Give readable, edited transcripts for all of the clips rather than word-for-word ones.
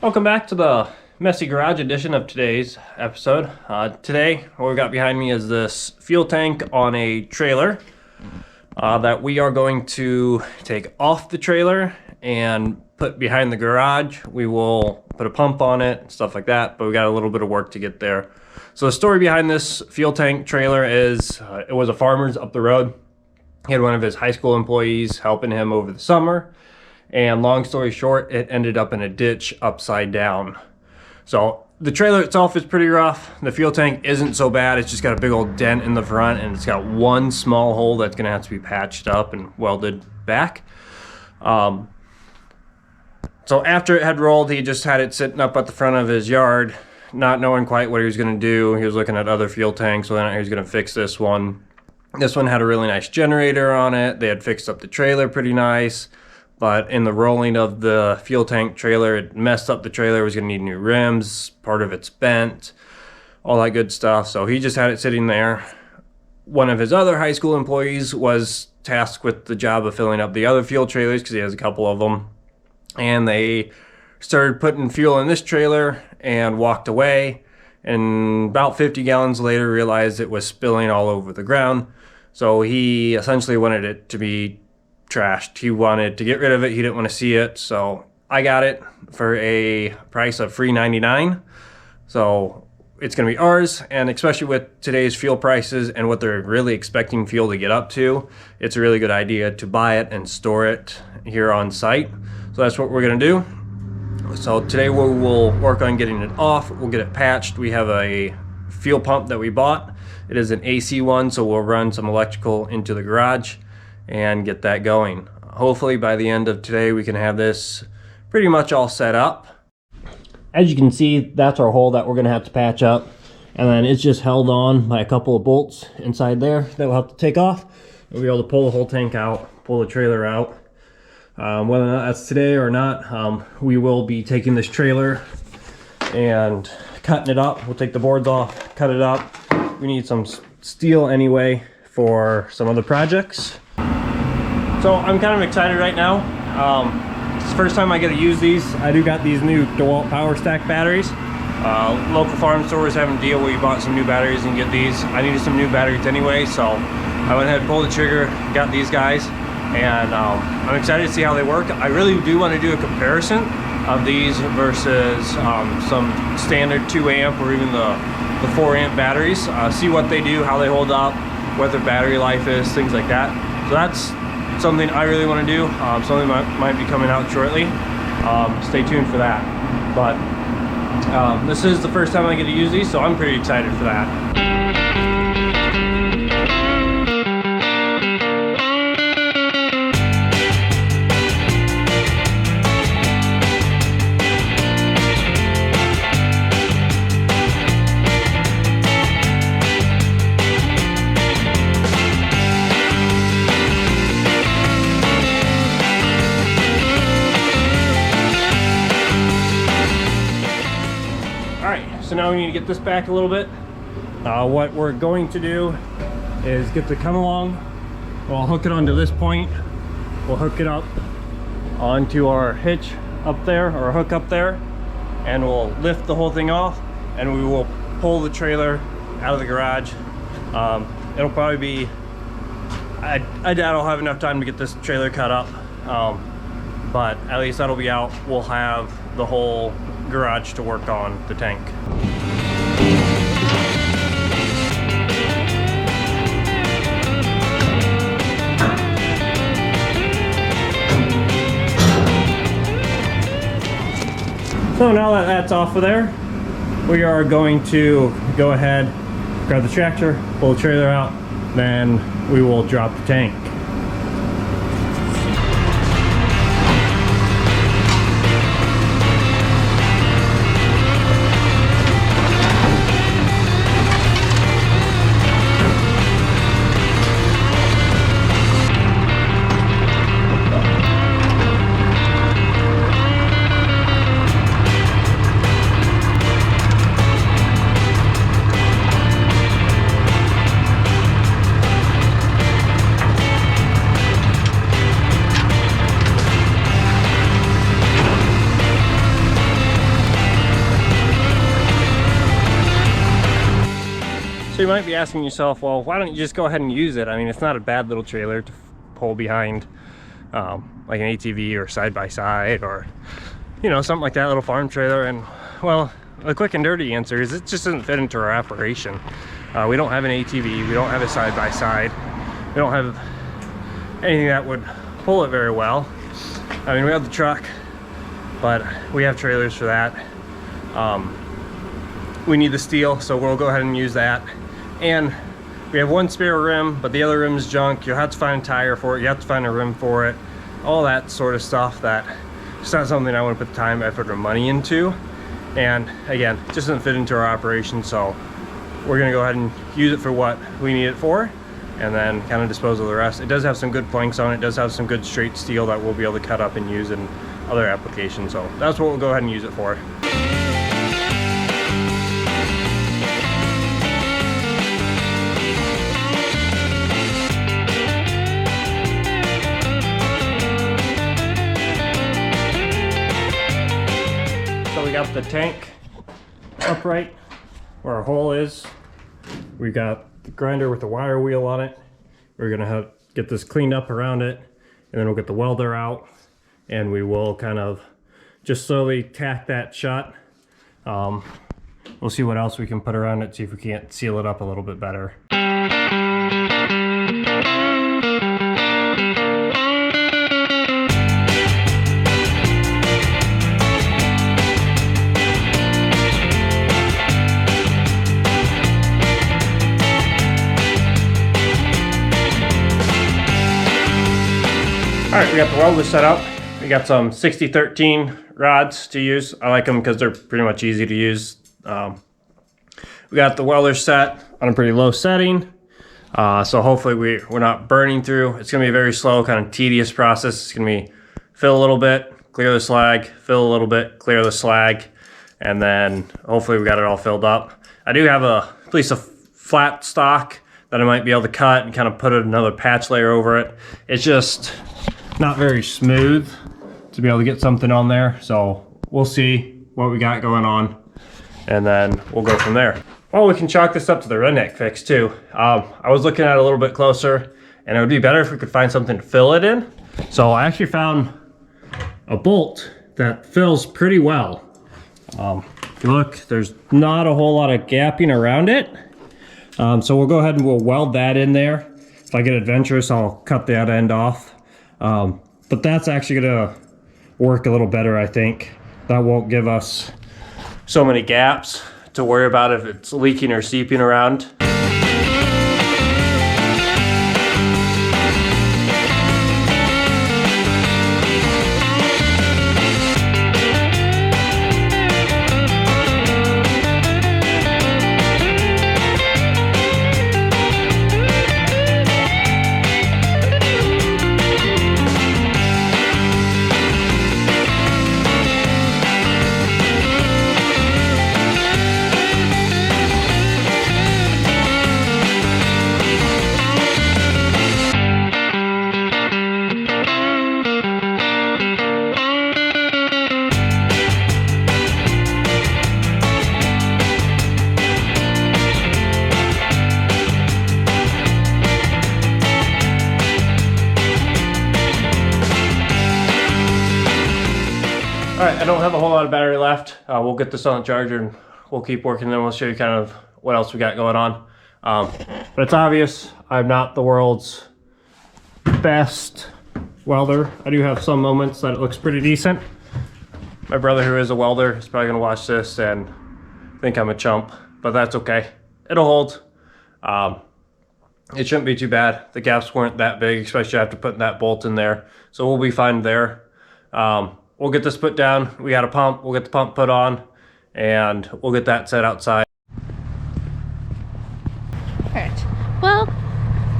Welcome back to the messy garage edition of today's episode. Today, what we got behind me is this fuel tank on a trailer that we are going to take off the trailer and put behind the garage. We will put a pump on it, stuff like that, but we got a little bit of work to get there. So the story behind this fuel tank trailer is it was a farmer's up the road. He had one of his high school employees helping him over the summer. And long story short, it ended up in a ditch upside down. So the trailer itself is pretty rough. The fuel tank isn't so bad. It's just got a big old dent in the front, and it's got one small hole that's gonna have to be patched up and welded back. So after it had rolled, he just had it sitting up at the front of his yard, not knowing quite what he was gonna do. He was looking at other fuel tanks, whether or not he was gonna fix this one. This one had a really nice generator on it. They had fixed up the trailer pretty nice. But in the rolling of the fuel tank trailer, it messed up the trailer. It was gonna need new rims, part of it's bent, all that good stuff. So he just had it sitting there. One of his other high school employees was tasked with the job of filling up the other fuel trailers because he has a couple of them. And they started putting fuel in this trailer and walked away. And about 50 gallons later, realized it was spilling all over the ground. So he essentially wanted it to be trashed. He wanted to get rid of it. He didn't want to see it. So I got it for a price of $3.99. So it's going to be ours. And especially with today's fuel prices and what they're really expecting fuel to get up to, it's a really good idea to buy it and store it here on site. So that's what we're going to do. So today we will work on getting it off. We'll get it patched. We have a fuel pump that we bought. It is an AC one, so we'll run some electrical into the garage and get that going. Hopefully by the end of today we can have this pretty much all set up. As you can see, that's our hole that we're gonna have to patch up, and then it's just held on by a couple of bolts inside there that we'll have to take off. We'll be able to pull the whole tank out, pull the trailer out. Whether or not that's today or not, we will be taking this trailer and cutting it up. We'll take the boards off, cut it up. We need some steel anyway for some other projects. So I'm kind of excited right now. It's the first time I get to use these. I do got these new DeWalt Power Stack batteries. Local farm stores having a deal where you bought some new batteries and get these. I needed some new batteries anyway, so I went ahead and pulled the trigger, got these guys, and I'm excited to see how they work. I really do want to do a comparison of these versus some standard 2 amp or even the 4 amp batteries. See what they do, how they hold up, what their battery life is, things like that. So that's something I really want to do. Something might be coming out shortly. Stay tuned for that. But this is the first time I get to use these, so I'm pretty excited for that. So now we need to get this back a little bit. What we're going to do is get the come along. We'll hook it onto this point. We'll hook it up onto our hitch up there, or hook up there, and we'll lift the whole thing off, and we will pull the trailer out of the garage. It'll probably be, I doubt I'll have enough time to get this trailer cut up, but at least that'll be out. We'll have the whole garage to work on the tank. So now that that's off of there, we are going to go ahead, grab the tractor, pull the trailer out, then we will drop the tank. So you might be asking yourself, well, why don't you just go ahead and use it? I mean, it's not a bad little trailer to pull behind like an ATV or side-by-side or, you know, something like that, little farm trailer. And well, the quick and dirty answer is it just doesn't fit into our operation. We don't have an ATV, we don't have a side-by-side, we don't have anything that would pull it very well. I mean, we have the truck, but we have trailers for that. We need the steel, so we'll go ahead and use that. And we have one spare rim, but the other rim is junk. You'll have to find a tire for it, you have to find a rim for it, all that sort of stuff that it's not something I want to put the time, effort, or money into. And again, it just doesn't fit into our operation, so we're gonna go ahead and use it for what we need it for, and then kind of dispose of the rest. It does have some good planks on it, it does have some good straight steel that we'll be able to cut up and use in other applications, so that's what we'll go ahead and use it for. We got the tank upright where our hole is. We got the grinder with the wire wheel on it. We're gonna get this cleaned up around it, and then we'll get the welder out, and we will kind of just slowly tack that shut. We'll see what else we can put around it, see if we can't seal it up a little bit better. All right, we got the welder set up. We got some 6013 rods to use. I like them because they're pretty much easy to use. We got the welder set on a pretty low setting. So hopefully we're not burning through. It's gonna be a very slow, kind of tedious process. It's gonna be fill a little bit, clear the slag, fill a little bit, clear the slag, and then hopefully we got it all filled up. I do have a piece of flat stock that I might be able to cut and kind of put another patch layer over it. It's just not very smooth to be able to get something on there, so we'll see what we got going on, and then we'll go from there. Well, we can chalk this up to the redneck fix too. I was looking at it a little bit closer, and it would be better if we could find something to fill it in. So I actually found a bolt that fills pretty well. If you look, there's not a whole lot of gapping around it. So we'll go ahead and we'll weld that in there. If I get adventurous, I'll cut that end off. But that's actually gonna work a little better, I think. That won't give us so many gaps to worry about if it's leaking or seeping around. All right, I don't have a whole lot of battery left. We'll get this on the charger and we'll keep working, and then we'll show you kind of what else we got going on. But it's obvious I'm not the world's best welder. I do have some moments that it looks pretty decent. My brother, who is a welder, is probably gonna watch this and think I'm a chump, but that's okay. It'll hold. It shouldn't be too bad. The gaps weren't that big, especially after putting that bolt in there. So we'll be fine there. We'll get this put down. We got a pump. We'll get the pump put on, and we'll get that set outside. All right. Well,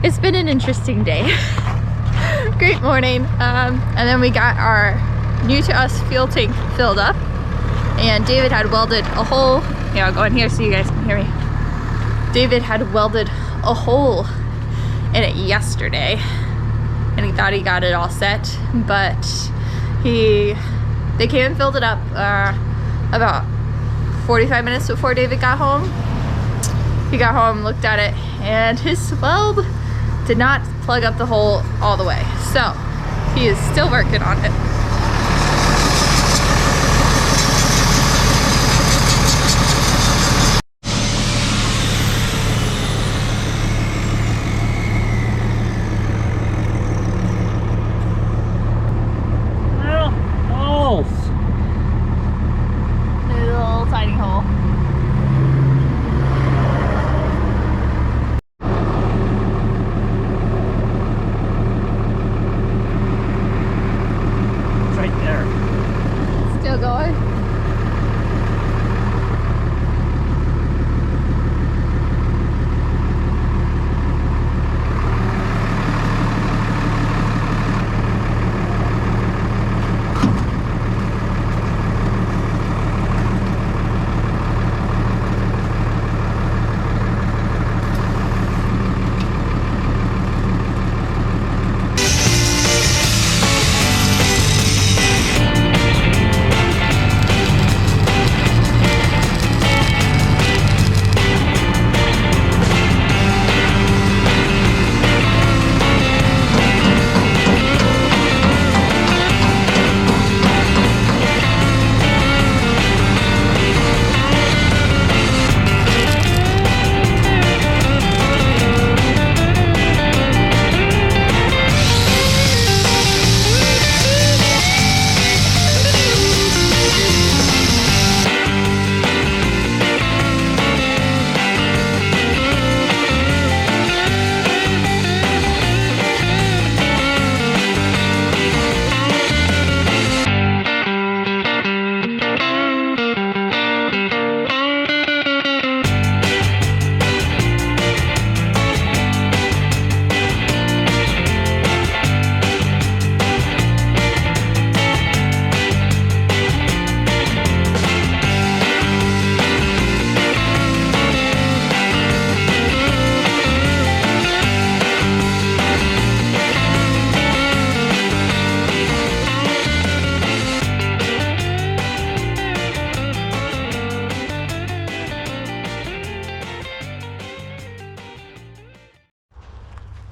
it's been an interesting day. Great morning. And then we got our new to us fuel tank filled up, and David had welded a hole. Yeah, I'll go in here so you guys can hear me. David had welded a hole in it yesterday, and he thought he got it all set, but they came and filled it up about 45 minutes before David got home, he got home, looked at it, and his weld did not plug up the hole all the way. So he is still working on it. There's a little tiny hole. Still going?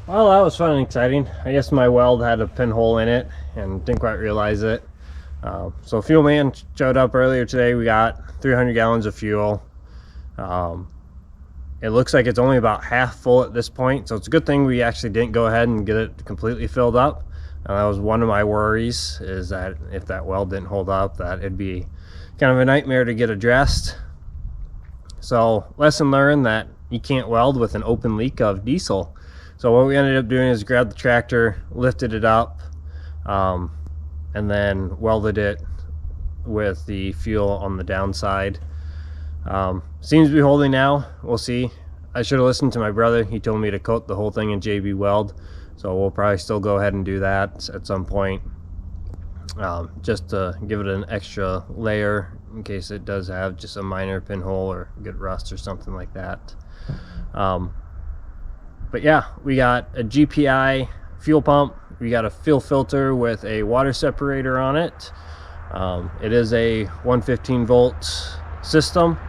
Well, that was fun and exciting. I guess my weld had a pinhole in it and didn't quite realize it. So fuel man showed up earlier today. We got 300 gallons of fuel. It looks like it's only about half full at this point, so it's a good thing we actually didn't go ahead and get it completely filled up. That was one of my worries, is that if that weld didn't hold up, that it'd be kind of a nightmare to get addressed. So lesson learned, that you can't weld with an open leak of diesel. So what we ended up doing is grab the tractor, lifted it up, and then welded it with the fuel on the downside. Seems to be holding now. We'll see. I should have listened to my brother. He told me to coat the whole thing in JB Weld, so we'll probably still go ahead and do that at some point, just to give it an extra layer in case it does have just a minor pinhole or get rust or something like that. But yeah, we got a GPI fuel pump. We got a fuel filter with a water separator on it. It is a 115 volt system.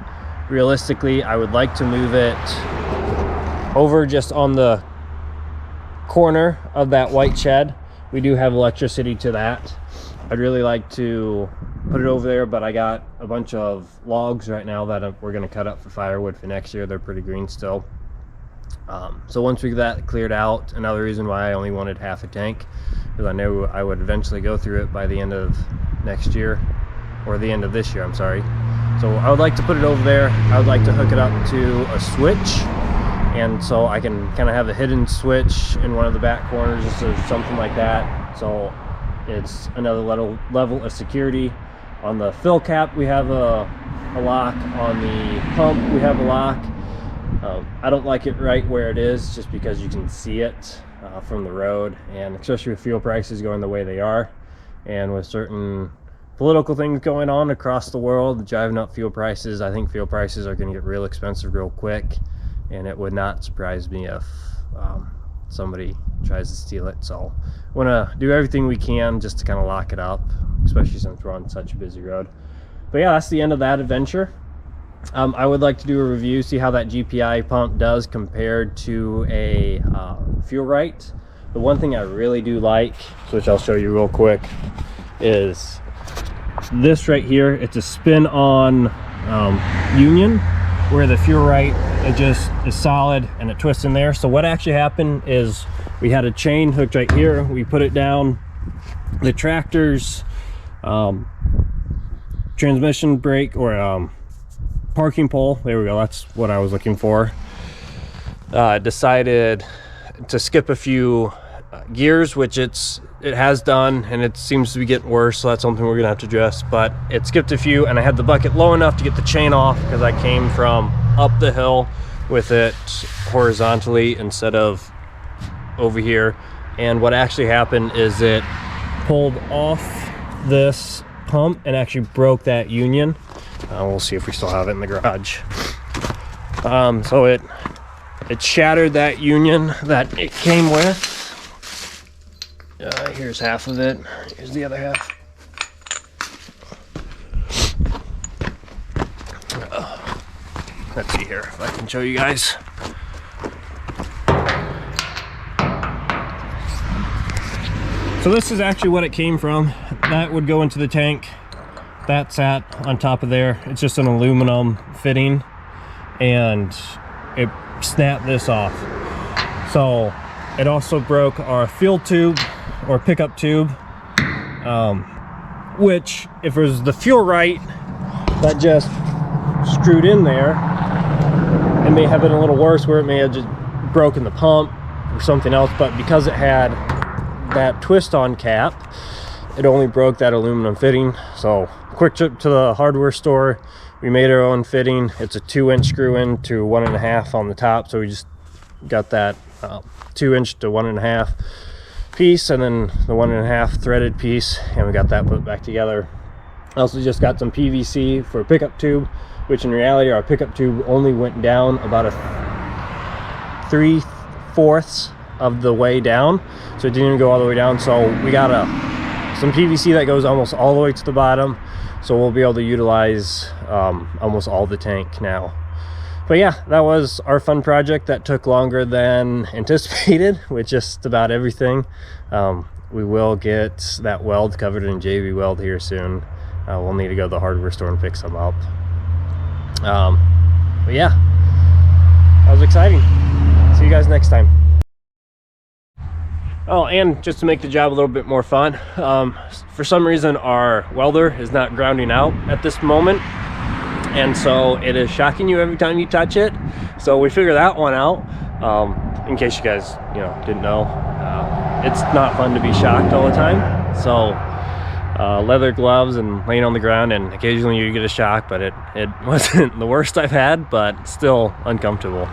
Realistically, I would like to move it over just on the corner of that white shed. We do have electricity to that. I'd really like to put it over there, but I got a bunch of logs right now that we're going to cut up for firewood for next year. They're pretty green still. So once we get that cleared out, another reason why I only wanted half a tank, because I knew I would eventually go through it by the end of next year, or the end of this year, I'm sorry. So I would like to put it over there. I would like to hook it up to a switch, and so I can kind of have a hidden switch in one of the back corners or something like that. So it's another level of security. On the fill cap, we have a lock. On the pump, we have a lock. I don't like it right where it is, just because you can see it from the road, and especially with fuel prices going the way they are, and with certain political things going on across the world driving up fuel prices, I think fuel prices are going to get real expensive real quick, and it would not surprise me if somebody tries to steal it. So I want to do everything we can just to kind of lock it up, especially since we're on such a busy road. But yeah, that's the end of that adventure. I would like to do a review, see how that GPI pump does compared to a fuel right. The one thing I really do like, which I'll show you real quick, is this right here. It's a spin-on union, where the fuel right, it just is solid and it twists in there. So what actually happened is we had a chain hooked right here. We put it down the tractor's transmission brake or parking pole. There we go, that's what I was looking for. Decided to skip a few gears, which it has done, and it seems to be getting worse, so that's something we're gonna have to address. But it skipped a few, and I had the bucket low enough to get the chain off because I came from up the hill with it horizontally instead of over here. And what actually happened is it pulled off this pump and actually broke that union. We'll see if we still have it in the garage. So it shattered that union that it came with. Here's half of it. Here's the other half. Let's see here if I can show you guys. So this is actually what it came from. That would go into the tank. That sat on top of there. It's just an aluminum fitting, and it snapped this off. So it also broke our fuel tube or pickup tube, which if it was the fuel right that just screwed in there, it may have been a little worse, where it may have just broken the pump or something else. But because it had that twist on cap, it only broke that aluminum fitting. So quick trip to the hardware store, we made our own fitting. It's a 2-inch screw in to 1.5 on the top, so we just got that 2-inch to 1.5 piece, and then the 1.5 threaded piece, and we got that put back together. I also just got some PVC for a pickup tube, which in reality our pickup tube only went down about a 3/4 of the way down, so it didn't even go all the way down. So we got some PVC that goes almost all the way to the bottom, so we'll be able to utilize almost all the tank now. But yeah, that was our fun project that took longer than anticipated with just about everything. We will get that weld covered in JB Weld here soon. We'll need to go to the hardware store and pick some up. But yeah, that was exciting. See you guys next time. Oh, and just to make the job a little bit more fun, for some reason our welder is not grounding out at this moment, and so it is shocking you every time you touch it. So we figured that one out. In case you guys didn't know, it's not fun to be shocked all the time. So leather gloves and laying on the ground, and occasionally you get a shock, but it wasn't the worst I've had, but still uncomfortable.